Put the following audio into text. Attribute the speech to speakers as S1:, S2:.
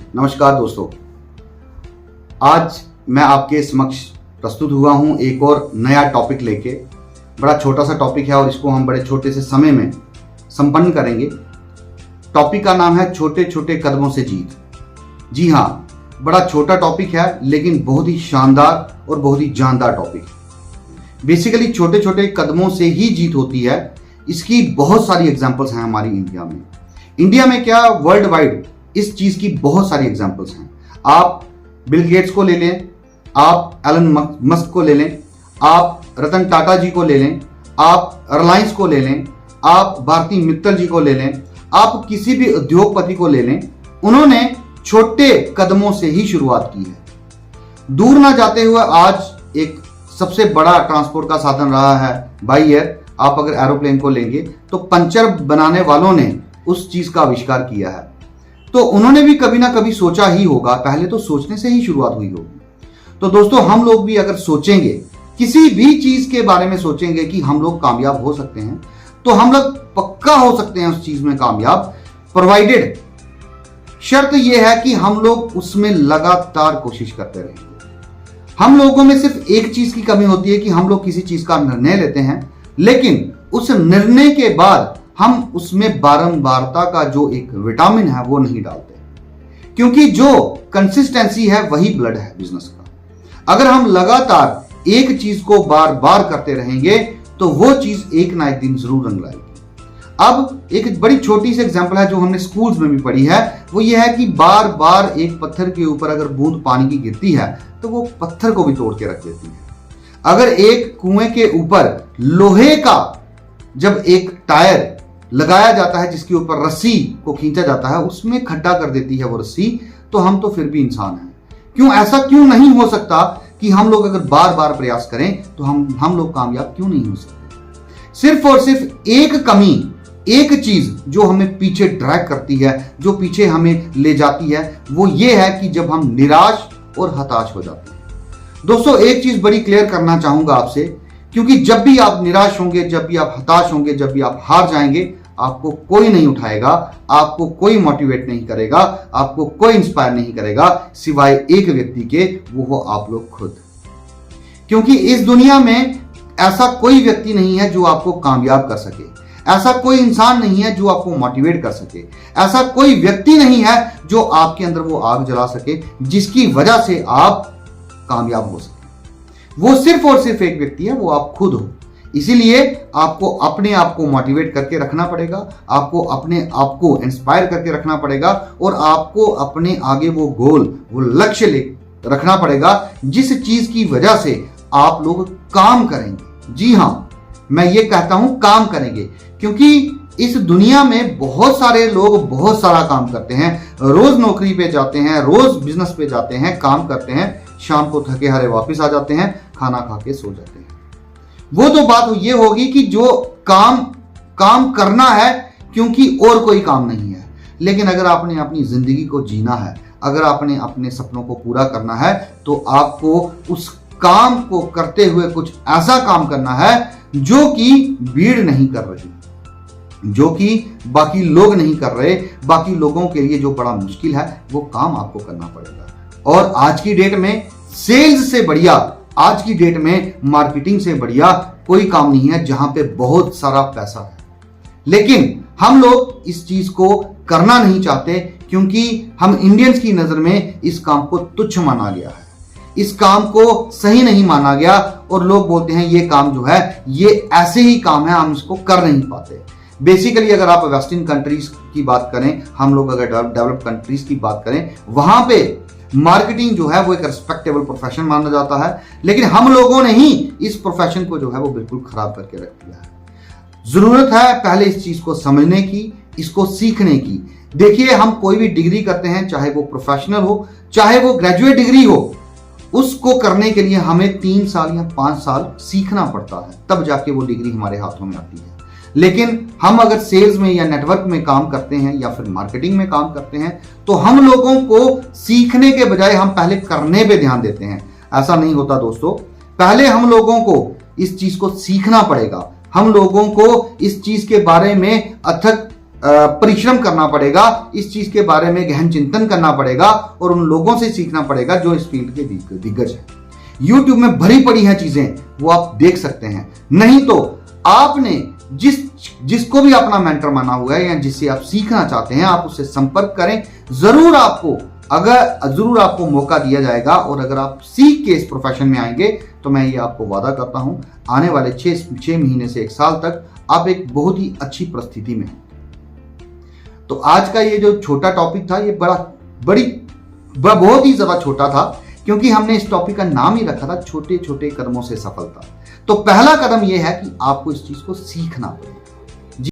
S1: नमस्कार दोस्तों, आज मैं आपके समक्ष प्रस्तुत हुआ हूं एक और नया टॉपिक लेके। बड़ा छोटा सा टॉपिक है और इसको हम बड़े छोटे से समय में संपन्न करेंगे। टॉपिक का नाम है छोटे छोटे कदमों से जीत। जी हाँ, बड़ा छोटा टॉपिक है लेकिन बहुत ही शानदार और बहुत ही जानदार टॉपिक है। बेसिकली छोटे छोटे कदमों से ही जीत होती है। इसकी बहुत सारी एग्जांपल्स हैं हमारी इंडिया में क्या वर्ल्ड वाइड इस चीज की बहुत सारी एग्जांपल्स हैं। आप बिल गेट्स को ले लें, आप एलन मस्क को ले लें, आप रतन टाटा जी को ले लें, आप रिलायंस को ले लें, आप भारती मित्तल जी को ले लें, आप किसी भी उद्योगपति को ले लें, उन्होंने छोटे कदमों से ही शुरुआत की है। दूर ना जाते हुए आज एक सबसे बड़ा ट्रांसपोर्ट का साधन रहा है बाई एयर। आप अगर एरोप्लेन को लेंगे तो पंचर बनाने वालों ने उस चीज का आविष्कार किया है, तो उन्होंने भी कभी ना कभी सोचा ही होगा। पहले तो सोचने से ही शुरुआत हुई होगी। तो दोस्तों, हम लोग भी अगर सोचेंगे, किसी भी चीज के बारे में सोचेंगे कि हम लोग कामयाब हो सकते हैं, तो हम लोग पक्का हो सकते हैं उस चीज में कामयाब, प्रोवाइडेड शर्त यह है कि हम लोग उसमें लगातार कोशिश करते रहेंगे। हम लोगों में सिर्फ एक चीज की कमी होती है कि हम लोग किसी चीज का निर्णय लेते हैं, लेकिन उस निर्णय के बाद हम उसमें बारंबारता का जो एक विटामिन है वो नहीं डालते, क्योंकि जो कंसिस्टेंसी है वही ब्लड है बिजनेस का। अगर हम लगातार एक चीज को बार बार करते रहेंगे तो वो चीज एक ना एक दिन जरूर रंग लाएगी। अब एक बड़ी छोटी सी एग्जांपल है जो हमने स्कूल्स में भी पढ़ी है, वो ये है कि बार बार एक पत्थर के ऊपर अगर बूंद पानी की गिरती है तो वो पत्थर को भी तोड़ के रख देती है। अगर एक कुएं के ऊपर लोहे का जब एक टायर लगाया जाता है जिसके ऊपर रस्सी को खींचा जाता है, उसमें खड्डा कर देती है वो रस्सी, तो हम तो फिर भी इंसान हैं। क्यों ऐसा क्यों नहीं हो सकता कि हम लोग अगर बार बार प्रयास करें तो हम लोग कामयाब क्यों नहीं हो सकते? सिर्फ और सिर्फ एक कमी, एक चीज जो हमें पीछे ड्रैग करती है, जो पीछे हमें ले जाती है, वो ये है कि जब हम निराश और हताश हो जाते हैं। दोस्तों, एक चीज बड़ी क्लियर करना चाहूंगा आपसे, क्योंकि जब भी आप निराश होंगे, जब भी आप हताश होंगे, जब भी आप हार जाएंगे, आपको कोई नहीं उठाएगा, आपको कोई मोटिवेट नहीं करेगा, आपको कोई इंस्पायर नहीं करेगा सिवाय एक व्यक्ति के, वो हो आप लोग खुद। क्योंकि इस दुनिया में ऐसा कोई व्यक्ति नहीं है जो आपको कामयाब कर सके, ऐसा कोई इंसान नहीं है जो आपको मोटिवेट कर सके, ऐसा कोई व्यक्ति नहीं है जो आपके अंदर वो आग जला सके जिसकी वजह से आप कामयाब हो सके। वो सिर्फ और सिर्फ एक व्यक्ति है, वो आप खुद हो। इसीलिए आपको अपने आप को मोटिवेट करके रखना पड़ेगा, आपको अपने आप को इंस्पायर करके रखना पड़ेगा, और आपको अपने आगे वो गोल, वो लक्ष्य ले रखना पड़ेगा जिस चीज की वजह से आप लोग काम करेंगे। जी हाँ, मैं ये कहता हूं काम करेंगे, क्योंकि इस दुनिया में बहुत सारे लोग बहुत सारा काम करते हैं। रोज नौकरी पे जाते हैं, रोज बिजनेस पे जाते हैं, काम करते हैं, शाम को थके हारे वापस आ जाते हैं, खाना खा के सो जाते हैं। वो तो बात ये होगी कि जो काम करना है क्योंकि और कोई काम नहीं है। लेकिन अगर आपने अपनी जिंदगी को जीना है, अगर आपने अपने सपनों को पूरा करना है, तो आपको उस काम को करते हुए कुछ ऐसा काम करना है जो कि भीड़ नहीं कर रही, जो कि बाकी लोग नहीं कर रहे। बाकी लोगों के लिए जो बड़ा मुश्किल है वो काम आपको करना पड़ेगा। और आज की डेट में सेल्स से बढ़िया, आज की डेट में मार्केटिंग से बढ़िया कोई काम नहीं है जहां पे बहुत सारा पैसा है। लेकिन हम लोग इस चीज को करना नहीं चाहते, क्योंकि हम इंडियंस की नजर में इस काम को तुच्छ माना गया है, इस काम को सही नहीं माना गया, और लोग बोलते हैं ये काम जो है ये ऐसे ही काम है, हम इसको कर नहीं पाते। बेसिकली अगर आप वेस्टर्न कंट्रीज की बात करें, हम लोग अगर डेवलप्ड कंट्रीज की बात करें, वहां पे मार्केटिंग जो है वो एक रिस्पेक्टेबल प्रोफेशन माना जाता है। लेकिन हम लोगों ने ही इस प्रोफेशन को जो है वो बिल्कुल खराब करके रख दिया है। जरूरत है पहले इस चीज को समझने की, इसको सीखने की। देखिए, हम कोई भी डिग्री करते हैं, चाहे वो प्रोफेशनल हो, चाहे वो ग्रेजुएट डिग्री हो, उसको करने के लिए हमें 3 साल या 5 साल सीखना पड़ता है, तब जाके वो डिग्री हमारे हाथों में आती है। लेकिन हम अगर सेल्स में या नेटवर्क में काम करते हैं या फिर मार्केटिंग में काम करते हैं, तो हम लोगों को सीखने के बजाय हम पहले करने पे ध्यान देते हैं। ऐसा नहीं होता दोस्तों, पहले हम लोगों को इस चीज को सीखना पड़ेगा, हम लोगों को इस चीज के बारे में अथक परिश्रम करना पड़ेगा, इस चीज के बारे में गहन चिंतन करना पड़ेगा और उन लोगों से सीखना पड़ेगा जो इस फील्ड के दिग्गज हैं। YouTube में भरी पड़ी हैं चीजें, वो आप देख सकते हैं। नहीं तो आपने जिसको भी अपना मेंटर माना हुआ है या जिससे आप सीखना चाहते हैं, आप उससे संपर्क करें। जरूर आपको मौका दिया जाएगा और अगर आप सीख के इस प्रोफेशन में आएंगे तो मैं ये आपको वादा करता हूं, आने वाले 6 महीने से 1 साल तक आप एक बहुत ही अच्छी परिस्थिति में हैं। तो आज का ये जो छोटा टॉपिक था, ये बहुत ही ज्यादा छोटा था, क्योंकि हमने इस टॉपिक का नाम ही रखा था छोटे छोटे कदमों से सफलता। तो पहला कदम यह है कि आपको इस चीज को सीखना पड़ेगा।